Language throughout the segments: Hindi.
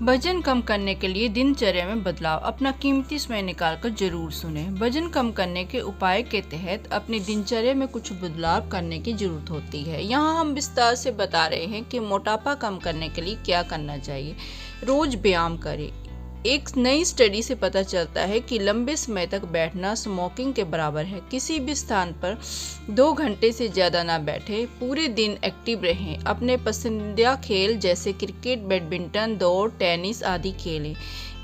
वजन कम करने के लिए दिनचर्या में बदलाव। अपना कीमती समय निकालकर जरूर सुने। वजन कम करने के उपाय के तहत अपनी दिनचर्या में कुछ बदलाव करने की जरूरत होती है। यहाँ हम विस्तार से बता रहे हैं कि मोटापा कम करने के लिए क्या करना चाहिए। रोज व्यायाम करें। एक नई स्टडी से पता चलता है कि लंबे समय तक बैठना स्मोकिंग के बराबर है। किसी भी स्थान पर 2 घंटे से ज़्यादा ना बैठें। पूरे दिन एक्टिव रहें। अपने पसंदीदा खेल जैसे क्रिकेट, बैडमिंटन, दौड़, टेनिस आदि खेलें।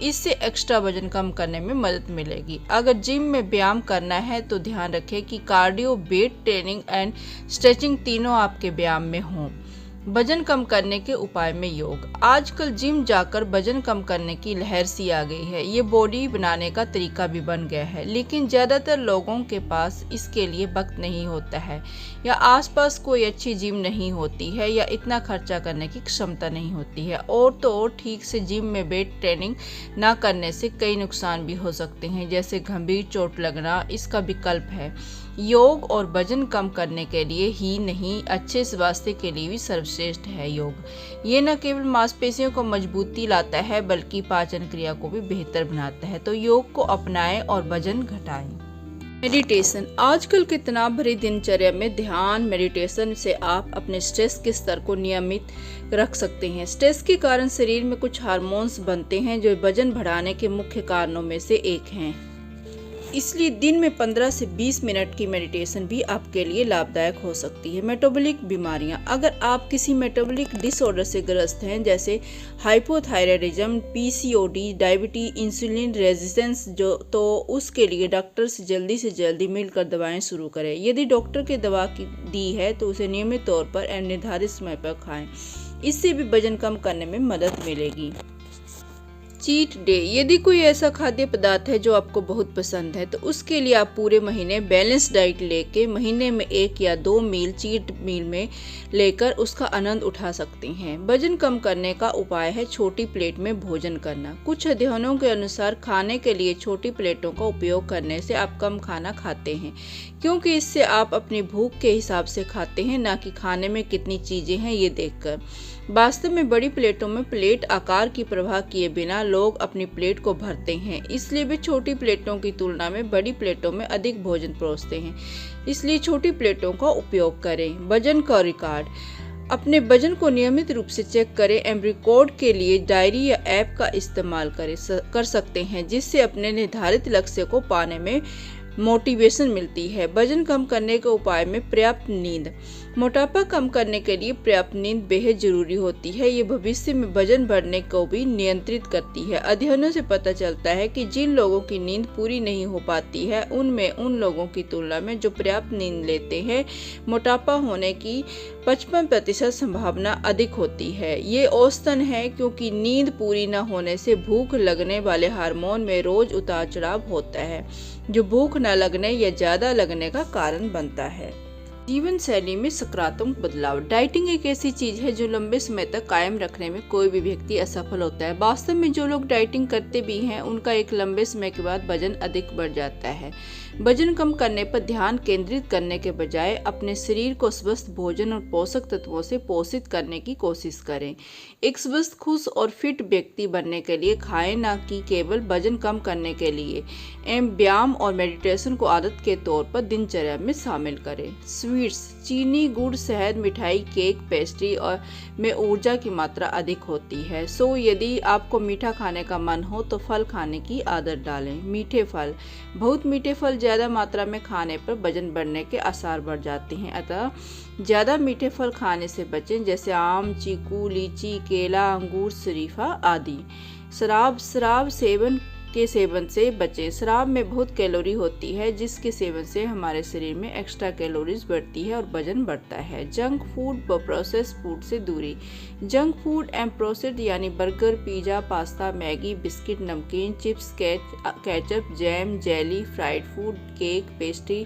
इससे एक्स्ट्रा वजन कम करने में मदद मिलेगी। अगर जिम में व्यायाम करना है तो ध्यान रखें कि cardio, weight training and stretching तीनों आपके व्यायाम में हों। वजन कम करने के उपाय में योग। आजकल जिम जाकर वजन कम करने की लहर सी आ गई है। ये बॉडी बनाने का तरीका भी बन गया है, लेकिन ज़्यादातर लोगों के पास इसके लिए वक्त नहीं होता है, या आसपास कोई अच्छी जिम नहीं होती है, या इतना खर्चा करने की क्षमता नहीं होती है। और तो और ठीक से जिम में वेट ट्रेनिंग ना करने से कई नुकसान भी हो सकते हैं, जैसे गंभीर चोट लगना। इसका विकल्प है योग, और वजन कम करने के लिए ही नहीं, अच्छे स्वास्थ्य के लिए भी सर्वश्रेष्ठ है योग। ये न केवल मांसपेशियों को मजबूती लाता है, बल्कि पाचन क्रिया को भी बेहतर बनाता है। तो योग को अपनाएं और वजन घटाएं। मेडिटेशन। आजकल के तनाव भरी दिनचर्या में ध्यान, मेडिटेशन से आप अपने स्ट्रेस के स्तर को नियमित रख सकते हैं। स्ट्रेस के कारण शरीर में कुछ हार्मोन्स बनते हैं जो वजन बढ़ाने के मुख्य कारणों में से एक हैं। इसलिए दिन में 15 से 20 मिनट की मेडिटेशन भी आपके लिए लाभदायक हो सकती है। मेटाबॉलिक बीमारियां। अगर आप किसी मेटाबॉलिक डिसऑर्डर से ग्रस्त हैं, जैसे hypothyroidism, PCOD, diabetes, insulin resistance, तो उसके लिए डॉक्टर से जल्दी मिलकर दवाएं शुरू करें। यदि डॉक्टर की दवा दी है तो उसे नियमित तौर पर एवं निर्धारित समय पर खाएं। इससे भी वजन कम करने में मदद मिलेगी। Cheat day. यदि कोई ऐसा खाद्य पदार्थ है जो आपको बहुत पसंद है, तो उसके लिए आप पूरे महीने बैलेंस डाइट लेके महीने में 1 या 2 मील चीट मील में लेकर उसका आनंद उठा सकते हैं। वजन कम करने का उपाय है छोटी प्लेट में भोजन करना। कुछ अध्ययनों के अनुसार खाने के लिए छोटी प्लेटों का उपयोग करने से आप कम खाना खाते हैं, क्योंकि इससे आप अपनी भूख के हिसाब से खाते हैं, ना कि खाने में कितनी चीजें हैं ये देखकर। वास्तव में बड़ी प्लेटों में प्लेट आकार की परवाह किए बिना लोग अपनी प्लेट को भरते हैं, इसलिए वे छोटी प्लेटों की तुलना में बड़ी प्लेटों में अधिक भोजन परोसते हैं। इसलिए छोटी प्लेटों का उपयोग करें। वजन का रिकॉर्ड। अपने वजन को नियमित रूप से चेक करें एवं रिकॉर्ड के लिए डायरी या ऐप का इस्तेमाल कर सकते हैं, जिससे अपने निर्धारित लक्ष्य को पाने में मोटिवेशन मिलती है। वजन कम करने के उपाय में पर्याप्त नींद। मोटापा कम करने के लिए पर्याप्त नींद बेहद जरूरी होती है। ये भविष्य में वजन बढ़ने को भी नियंत्रित करती है। अध्ययनों से पता चलता है कि जिन लोगों की नींद पूरी नहीं हो पाती है, उनमें उन लोगों की तुलना में जो पर्याप्त नींद लेते हैं, मोटापा होने की 55% संभावना अधिक होती है। ये औसतन है, क्योंकि नींद पूरी न होने से भूख लगने वाले हार्मोन में रोज उतार चढ़ाव होता है, जो भूख न लगने या ज्यादा लगने का कारण बनता है। जीवन शैली में सकारात्मक बदलाव। डाइटिंग एक ऐसी चीज है जो लंबे समय तक कायम रखने में कोई भी व्यक्ति असफल होता है। वास्तव में जो लोग डाइटिंग करते भी हैं, उनका एक लंबे समय के बाद वजन अधिक बढ़ जाता है। वजन कम करने पर ध्यान केंद्रित करने के बजाय अपने शरीर को स्वस्थ भोजन और पोषक तत्वों से पोषित करने की कोशिश करें। एक स्वस्थ, खुश और फिट व्यक्ति बनने के लिए खाएं, न कि केवल वजन कम करने के लिए। एवं व्यायाम और मेडिटेशन को आदत के तौर पर दिनचर्या में शामिल करें। स्वीट्स। चीनी, गुड़, शहद, मिठाई, केक, पेस्ट्री और में ऊर्जा की मात्रा अधिक होती है। सो यदि आपको मीठा खाने का मन हो तो फल खाने की आदत डालें। मीठे फल। बहुत मीठे फल ज्यादा मात्रा में खाने पर वजन बढ़ने के आसार बढ़ जाते हैं, अतः ज्यादा मीठे फल खाने से बचें, जैसे आम, चीकू, लीची, केला, अंगूर, शरीफा आदि। शराब सेवन से बचें। शराब में बहुत कैलोरी होती है, जिसके सेवन से हमारे शरीर में एक्स्ट्रा कैलोरीज बढ़ती है और वजन बढ़ता है। जंक फूड व प्रोसेस फूड से दूरी। जंक फूड एंड प्रोसेस्ड यानी burger, pizza, pasta, Maggi, biscuit, नमकीन, chips, ketchup, jam, jelly, fried food, cake, pastry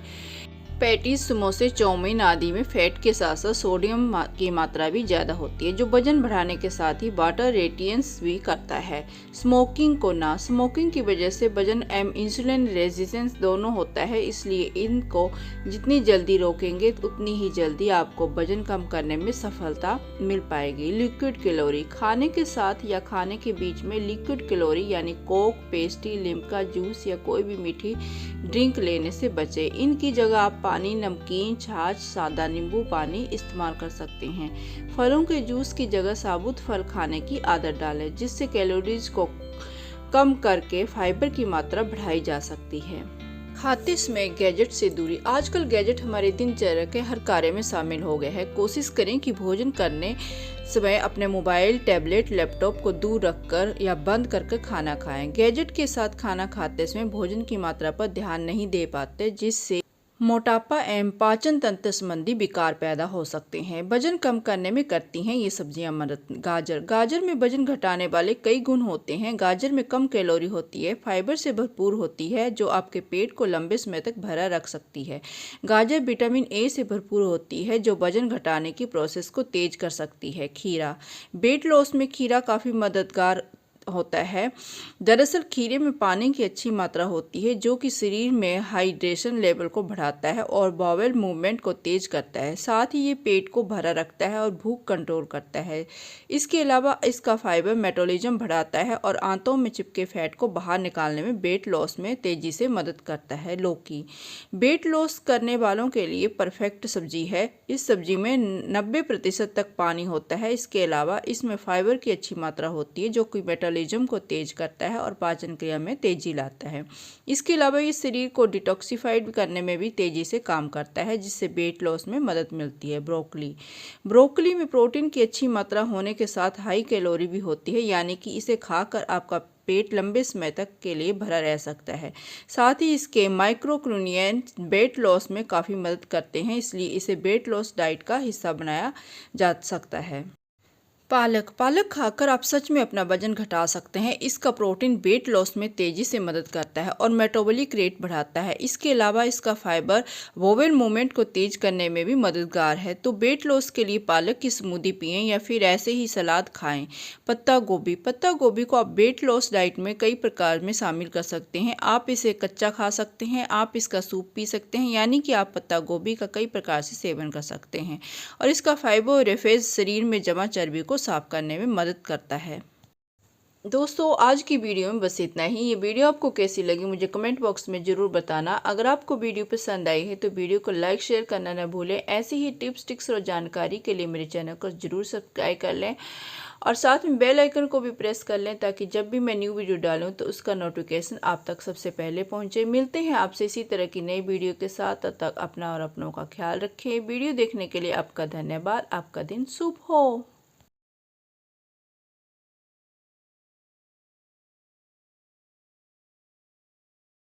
patties, समोसे, चाउमीन आदि में फैट के साथ साथ सोडियम की मात्रा भी ज़्यादा होती है, जो वजन बढ़ाने के साथ ही वाटर रेटियंस भी करता है। स्मोकिंग को ना, स्मोकिंग की वजह से वजन एवं इंसुलिन रेजिस्टेंस दोनों होता है, इसलिए इनको जितनी जल्दी रोकेंगे उतनी ही जल्दी आपको वजन कम करने में सफलता मिल पाएगी। लिक्विड कैलोरी, खाने के साथ या खाने के बीच में लिक्विड कैलोरी यानी कोक, पेस्ट्री, लिम्का जूस या कोई भी मीठी ड्रिंक लेने से बचें। इनकी जगह आप पानी, नमकीन, छाछ, सादा नींबू पानी इस्तेमाल कर सकते हैं। फलों के जूस की जगह साबुत फल खाने की आदत डालें, जिससे कैलोरीज को कम करके फाइबर की मात्रा बढ़ाई जा सकती है। खाते समय गैजेट से दूरी, आजकल गैजेट हमारे दिनचर्या के हर कार्य में शामिल हो गए हैं। कोशिश करें कि भोजन करने समय अपने मोबाइल, टैबलेट, लैपटॉप को दूर रखकर या बंद करके खाना खाएं। गैजेट के साथ खाना खाते समय भोजन की मात्रा पर ध्यान नहीं दे पाते, जिससे मोटापा एवं पाचन तंत्र संबंधी विकार पैदा हो सकते हैं। वजन कम करने में करती हैं ये सब्जियां मदद। गाजर, गाजर में वजन घटाने वाले कई गुण होते हैं। गाजर में कम कैलोरी होती है, फाइबर से भरपूर होती है, जो आपके पेट को लंबे समय तक भरा रख सकती है। गाजर विटामिन ए से भरपूर होती है, जो वजन घटाने की प्रोसेस को तेज कर सकती है। खीरा, वेट लॉस में खीरा काफ़ी मददगार होता है। दरअसल खीरे में पानी की अच्छी मात्रा होती है, जो कि शरीर में हाइड्रेशन लेवल को बढ़ाता है और बाउल मूवमेंट को तेज करता है। साथ ही ये पेट को भरा रखता है और भूख कंट्रोल करता है। इसके अलावा इसका फाइबर मेटाबॉलिज्म बढ़ाता है और आंतों में चिपके फैट को बाहर निकालने में वेट लॉस में तेजी से मदद करता है। लौकी, वेट लॉस करने वालों के लिए परफेक्ट सब्जी है। इस सब्जी में 90% तक पानी होता है। इसके अलावा इसमें फाइबर की अच्छी मात्रा होती है, जो कि मेटाबॉलिज्म को तेज करता है और पाचन क्रिया में तेजी लाता है। इसके अलावा ये शरीर को डिटॉक्सिफाइड करने में भी तेजी से काम करता है, जिससे वेट लॉस में मदद मिलती है। ब्रोकली, ब्रोकली में प्रोटीन की अच्छी मात्रा होने के साथ हाई कैलोरी भी होती है, यानी कि इसे खाकर आपका पेट लंबे समय तक के लिए भरा रह सकता है। साथ ही इसके माइक्रोन्यूट्रिएंट्स वेट लॉस में काफ़ी मदद करते हैं, इसलिए इसे वेट लॉस डाइट का हिस्सा बनाया जा सकता है। पालक, पालक खाकर आप सच में अपना वजन घटा सकते हैं। इसका प्रोटीन वेट लॉस में तेजी से मदद करता है और मेटाबॉलिक रेट बढ़ाता है। इसके अलावा इसका फाइबर बाउल मूवमेंट को तेज करने में भी मददगार है। तो वेट लॉस के लिए पालक की स्मूदी पिएं या फिर ऐसे ही सलाद खाएं। पत्ता गोभी, पत्ता गोभी को आप वेट लॉस डाइट में कई प्रकार में शामिल कर सकते हैं। आप इसे कच्चा खा सकते हैं, आप इसका सूप पी सकते हैं, यानी कि आप पत्ता गोभी का कई प्रकार से सेवन कर सकते हैं। और इसका फाइब्रोरेफेज शरीर में जमा चर्बी को साफ करने में मदद करता है। दोस्तों, आज की वीडियो में बस इतना ही। ये वीडियो आपको कैसी लगी मुझे कमेंट बॉक्स में ज़रूर बताना। अगर आपको वीडियो पसंद आई है तो वीडियो को लाइक शेयर करना न भूलें। ऐसी ही टिप्स, ट्रिक्स और जानकारी के लिए मेरे चैनल को ज़रूर सब्सक्राइब कर लें और साथ में बेल आइकन को भी प्रेस कर लें, ताकि जब भी मैं न्यू वीडियो डालूं तो उसका नोटिफिकेशन आप तक सबसे पहले पहुंचे। मिलते हैं आपसे इसी तरह की नई वीडियो के साथ। तब तक अपना और अपनों का ख्याल रखें। वीडियो देखने के लिए आपका धन्यवाद। आपका दिन शुभ हो।